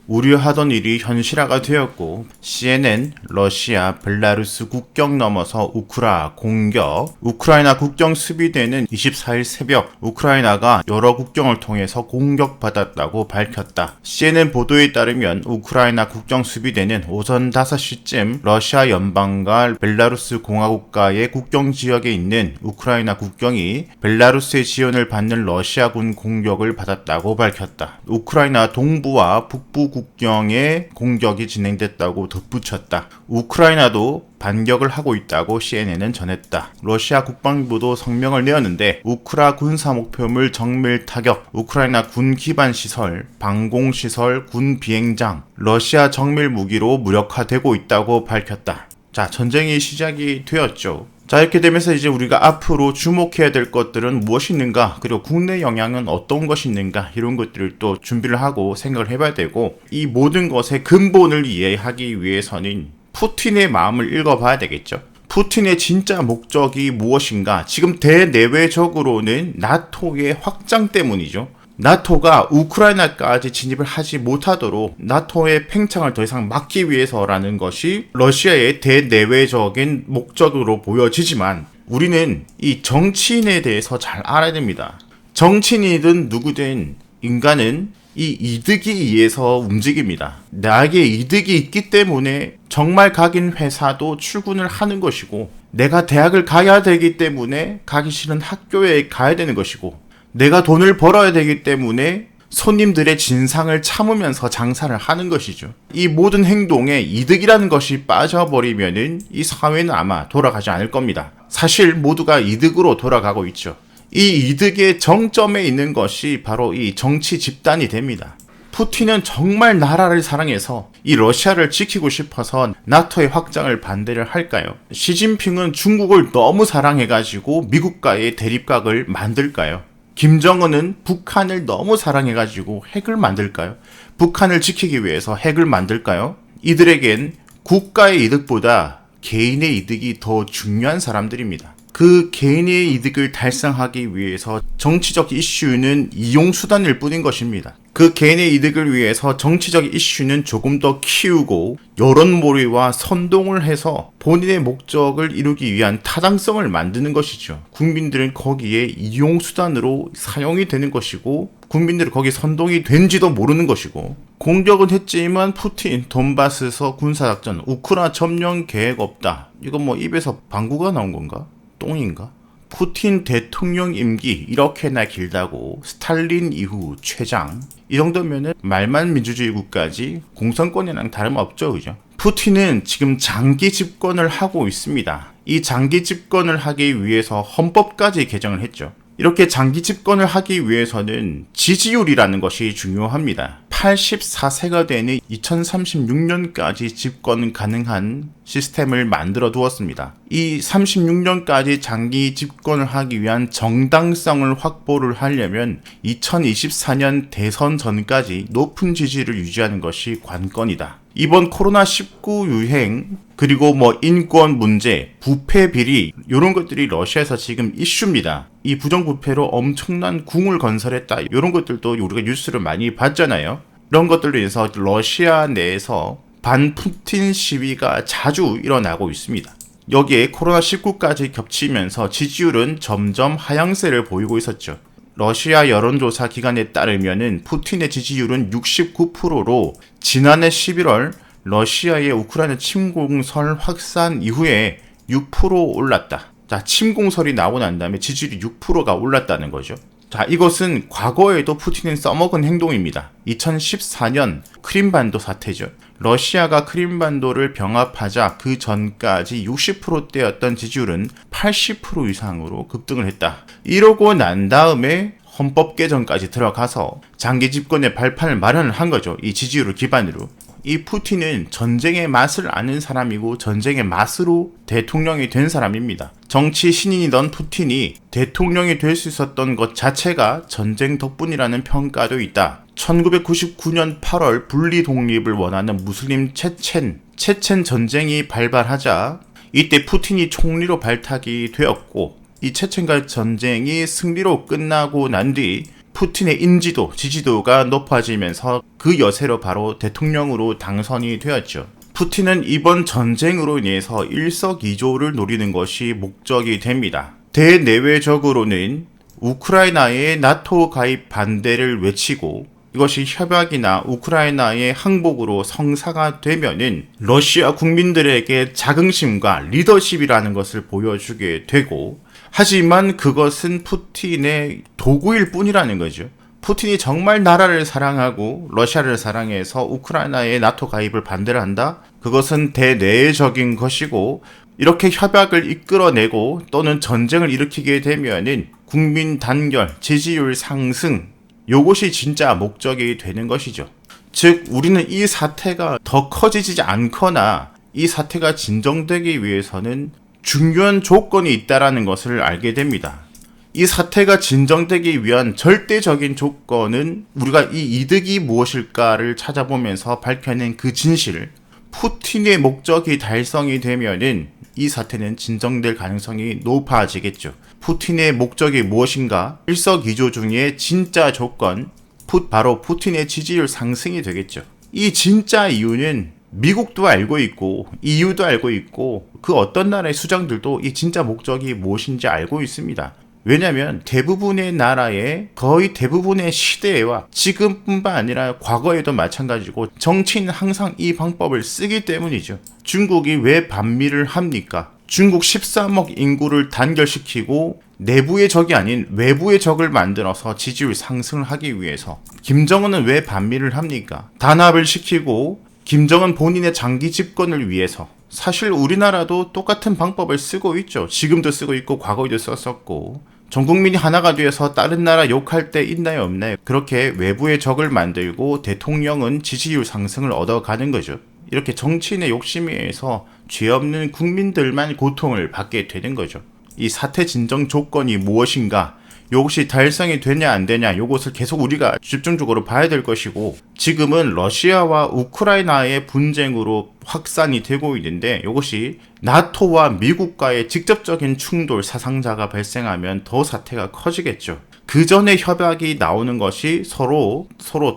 우려하던 일이 현실화가 되었고 CNN 러시아 벨라루스 국경 넘어서 우크라이나 국경 수비대는 24일 새벽 우크라이나가 여러 국경을 통해서 공격받았다고 밝혔다. CNN 보도에 따르면 우크라이나 국경 수비대는 오전 5시쯤 러시아 연방과 벨라루스 공화국가의 국경 지역에 있는 우크라이나 국경이 벨라루스의 지원을 받는 러시아군 공격을 받았다고 밝혔다. 우크라이나 동부와 북부 국경에 공격이 진행됐다고 덧붙였다. 우크라이나도 반격을 하고 있다고 CNN은 전했다. 러시아 국방부도 성명을 내었는데 우크라 군사 목표물 정밀 타격, 우크라이나 군 기반 시설, 방공 시설, 군 비행장, 러시아 정밀 무기로 무력화되고 있다고 밝혔다. 자, 전쟁이 시작이 되었죠. 자, 이렇게 되면서 이제 우리가 앞으로 주목해야 될 것들은 무엇이 있는가, 그리고 국내 영향은 어떤 것이 있는가, 이런 것들을 또 준비를 하고 생각을 해봐야 되고, 이 모든 것의 근본을 이해하기 위해서는 푸틴의 마음을 읽어봐야 되겠죠. 푸틴의 진짜 목적이 무엇인가? 지금 대내외적으로는 나토의 확장 때문이죠. 나토가 우크라이나까지 진입을 하지 못하도록 나토의 팽창을 더 이상 막기 위해서라는 것이 러시아의 대내외적인 목적으로 보여지지만 우리는 이 정치인에 대해서 잘 알아야 됩니다. 정치인이든 누구든 인간은 이 이득이 의해서 움직입니다. 나에게 이득이 있기 때문에 정말 가긴 회사도 출근을 하는 것이고, 내가 대학을 가야 되기 때문에 가기 싫은 학교에 가야 되는 것이고, 내가 돈을 벌어야 되기 때문에 손님들의 진상을 참으면서 장사를 하는 것이죠. 이 모든 행동에 이득이라는 것이 빠져버리면은 이 사회는 아마 돌아가지 않을 겁니다. 사실 모두가 이득으로 돌아가고 있죠. 이 이득의 정점에 있는 것이 바로 이 정치 집단이 됩니다. 푸틴은 정말 나라를 사랑해서 이 러시아를 지키고 싶어서 나토의 확장을 반대를 할까요? 시진핑은 중국을 너무 사랑해가지고 미국과의 대립각을 만들까요? 김정은은 북한을 너무 사랑해가지고 핵을 만들까요? 북한을 지키기 위해서 핵을 만들까요? 이들에겐 국가의 이득보다 개인의 이득이 더 중요한 사람들입니다. 그 개인의 이득을 달성하기 위해서 정치적 이슈는 이용수단일 뿐인 것입니다. 그 개인의 이득을 위해서 정치적 이슈는 조금 더 키우고 여론몰이와 선동을 해서 본인의 목적을 이루기 위한 타당성을 만드는 것이죠. 국민들은 거기에 이용수단으로 사용이 되는 것이고, 국민들은 거기에 선동이 된지도 모르는 것이고, 공격은 했지만 푸틴 돈바스에서 군사작전 우크라 점령 계획 없다. 이거 뭐 입에서 방구가 나온 건가? 똥인가? 푸틴 대통령 임기 이렇게나 길다고 스탈린 이후 최장, 이 정도면은 말만 민주주의 국가지 공산권이랑 다름없죠, 그죠? 푸틴은 지금 장기 집권을 하고 있습니다. 이 장기 집권을 하기 위해서 헌법까지 개정을 했죠. 이렇게 장기 집권을 하기 위해서는 지지율이라는 것이 중요합니다. 84세가 되는 2036년까지 집권 가능한 시스템을 만들어 두었습니다. 이 36년까지 장기 집권을 하기 위한 정당성을 확보를 하려면 2024년 대선 전까지 높은 지지를 유지하는 것이 관건이다. 이번 코로나19 유행, 그리고 인권 문제, 부패 비리, 이런 것들이 러시아에서 지금 이슈입니다. 이 부정부패로 엄청난 궁을 건설했다, 이런 것들도 우리가 뉴스를 많이 봤잖아요. 이런 것들로 인해서 러시아 내에서 반푸틴 시위가 자주 일어나고 있습니다. 여기에 코로나19까지 겹치면서 지지율은 점점 하향세를 보이고 있었죠. 러시아 여론조사 기관에 따르면은 푸틴의 지지율은 69%로 지난해 11월 러시아의 우크라이나 침공설 확산 이후에 6% 올랐다. 자, 침공설이 나오고 난 다음에 지지율이 6%가 올랐다는 거죠. 자, 이것은 과거에도 푸틴은 써먹은 행동입니다. 2014년 크림반도 사태죠. 러시아가 크림반도를 병합하자 그 전까지 60%대였던 지지율은 80% 이상으로 급등을 했다. 이러고 난 다음에 헌법 개정까지 들어가서 장기 집권의 발판을 마련을 한 거죠. 이 지지율을 기반으로. 이 푸틴은 전쟁의 맛을 아는 사람이고 전쟁의 맛으로 대통령이 된 사람입니다. 정치 신인이던 푸틴이 대통령이 될 수 있었던 것 자체가 전쟁 덕분이라는 평가도 있다. 1999년 8월 분리 독립을 원하는 무슬림 체첸 전쟁이 발발하자 이때 푸틴이 총리로 발탁이 되었고, 이 체첸과 전쟁이 승리로 끝나고 난 뒤 푸틴의 인지도, 지지도가 높아지면서 그 여세로 바로 대통령으로 당선이 되었죠. 푸틴은 이번 전쟁으로 인해서 일석이조를 노리는 것이 목적이 됩니다. 대내외적으로는 우크라이나의 나토 가입 반대를 외치고 이것이 협약이나 우크라이나의 항복으로 성사가 되면은 러시아 국민들에게 자긍심과 리더십이라는 것을 보여주게 되고, 하지만 그것은 푸틴의 도구일 뿐이라는 거죠. 푸틴이 정말 나라를 사랑하고 러시아를 사랑해서 우크라이나의 나토 가입을 반대를 한다? 그것은 대내적인 것이고, 이렇게 협약을 이끌어내고 또는 전쟁을 일으키게 되면은 국민 단결, 지지율 상승, 요것이 진짜 목적이 되는 것이죠. 즉, 우리는 이 사태가 더 커지지 않거나 이 사태가 진정되기 위해서는 중요한 조건이 있다라는 것을 알게 됩니다. 이 사태가 진정되기 위한 절대적인 조건은 우리가 이 이득이 무엇일까를 찾아보면서 밝혀낸 그 진실, 푸틴의 목적이 달성이 되면은 이 사태는 진정될 가능성이 높아지겠죠. 푸틴의 목적이 무엇인가? 일석이조 중에 진짜 조건, 바로 푸틴의 지지율 상승이 되겠죠. 이 진짜 이유는 미국도 알고 있고 EU도 알고 있고 그 어떤 나라의 수장들도 이 진짜 목적이 무엇인지 알고 있습니다. 왜냐하면 대부분의 나라의 거의 대부분의 시대와 지금뿐만 아니라 과거에도 마찬가지고 정치인은 항상 이 방법을 쓰기 때문이죠. 중국이 왜 반미를 합니까? 중국 13억 인구를 단결시키고 내부의 적이 아닌 외부의 적을 만들어서 지지율 상승을 하기 위해서. 김정은은 왜 반미를 합니까? 단합을 시키고 김정은 본인의 장기 집권을 위해서. 사실 우리나라도 똑같은 방법을 쓰고 있죠. 지금도 쓰고 있고 과거에도 썼었고. 전 국민이 하나가 되어서 다른 나라 욕할 때 있나요 없나요? 그렇게 외부의 적을 만들고 대통령은 지지율 상승을 얻어가는 거죠. 이렇게 정치인의 욕심에 의해서 죄 없는 국민들만 고통을 받게 되는 거죠. 이 사태 진정 조건이 무엇인가? 이것이 달성이 되냐 안 되냐, 이것을 계속 우리가 집중적으로 봐야 될 것이고, 지금은 러시아와 우크라이나의 분쟁으로 확산이 되고 있는데 이것이 나토와 미국과의 직접적인 충돌, 사상자가 발생하면 더 사태가 커지겠죠. 그 전에 협약이 나오는 것이 서로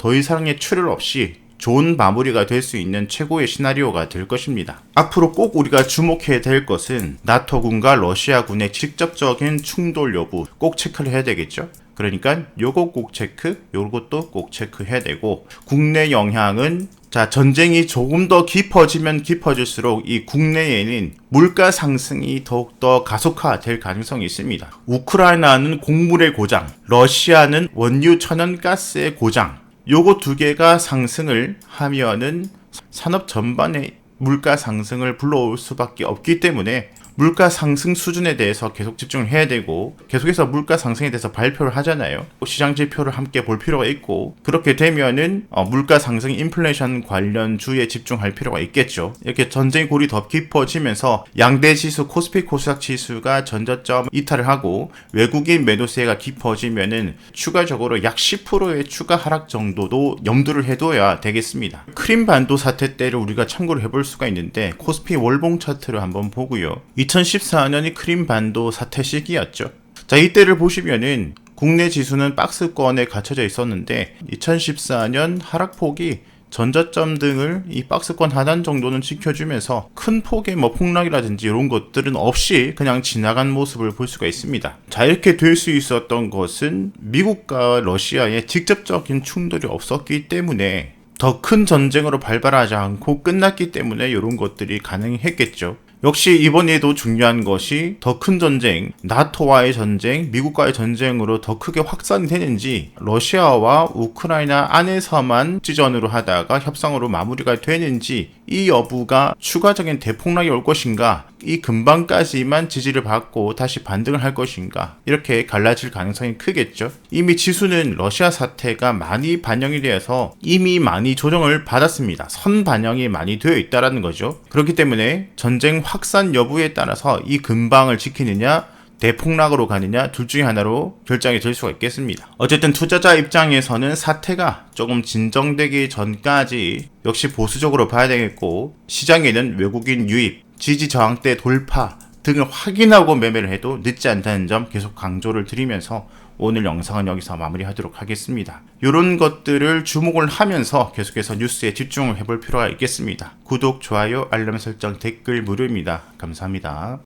더 이상의 출혈 없이 좋은 마무리가 될 수 있는 최고의 시나리오가 될 것입니다. 앞으로 꼭 우리가 주목해야 될 것은 나토군과 러시아군의 직접적인 충돌 여부 꼭 체크를 해야 되겠죠. 그러니까 요거 꼭 체크, 요것도 꼭 체크해야 되고, 국내 영향은 전쟁이 조금 더 깊어지면 깊어질수록 이 국내에는 물가 상승이 더욱더 가속화될 가능성이 있습니다. 우크라이나는 곡물의 고장, 러시아는 원유 천연가스의 고장, 요거 두 개가 상승을 하면은 산업 전반의 물가 상승을 불러올 수밖에 없기 때문에 물가 상승 수준에 대해서 계속 집중을 해야 되고, 계속해서 물가 상승에 대해서 발표를 하잖아요. 시장 지표를 함께 볼 필요가 있고, 그렇게 되면은 물가 상승 인플레이션 관련주에 집중할 필요가 있겠죠. 이렇게 전쟁 골이 더 깊어지면서 양대 지수 코스피 코스닥 지수가 전저점 이탈을 하고 외국인 매도세가 깊어지면은 추가적으로 약 10%의 추가 하락 정도도 염두를 해둬야 되겠습니다. 크림 반도 사태 때를 우리가 참고를 해볼 수가 있는데, 코스피 월봉 차트를 한번 보고요. 2014년이 크림 반도 사태 시기였죠. 이때를 보시면은 국내 지수는 박스권에 갇혀져 있었는데 2014년 하락폭이 전저점 등을 이 박스권 하단 정도는 지켜주면서 큰 폭의 폭락이라든지 이런 것들은 없이 그냥 지나간 모습을 볼 수가 있습니다. 이렇게 될 수 있었던 것은 미국과 러시아의 직접적인 충돌이 없었기 때문에, 더 큰 전쟁으로 발발하지 않고 끝났기 때문에 이런 것들이 가능했겠죠. 역시 이번에도 중요한 것이 더 큰 전쟁, 나토와의 전쟁, 미국과의 전쟁으로 더 크게 확산이 되는지, 러시아와 우크라이나 안에서만 지전으로 하다가 협상으로 마무리가 되는지, 이 여부가 추가적인 대폭락이 올 것인가, 이 근방까지만 지지를 받고 다시 반등을 할 것인가, 이렇게 갈라질 가능성이 크겠죠. 이미 지수는 러시아 사태가 많이 반영이 되어서 이미 많이 조정을 받았습니다. 선 반영이 많이 되어 있다는 거죠. 그렇기 때문에 전쟁 확산 여부에 따라서 이 근방을 지키느냐 대폭락으로 가느냐 둘 중에 하나로 결정이 될 수가 있겠습니다. 어쨌든 투자자 입장에서는 사태가 조금 진정되기 전까지 역시 보수적으로 봐야 되겠고, 시장에는 외국인 유입, 지지 저항대 돌파, 등을 확인하고 매매를 해도 늦지 않다는 점 계속 강조를 드리면서 오늘 영상은 여기서 마무리하도록 하겠습니다. 이런 것들을 주목을 하면서 계속해서 뉴스에 집중을 해볼 필요가 있겠습니다. 구독, 좋아요, 알람 설정, 댓글 무료입니다. 감사합니다.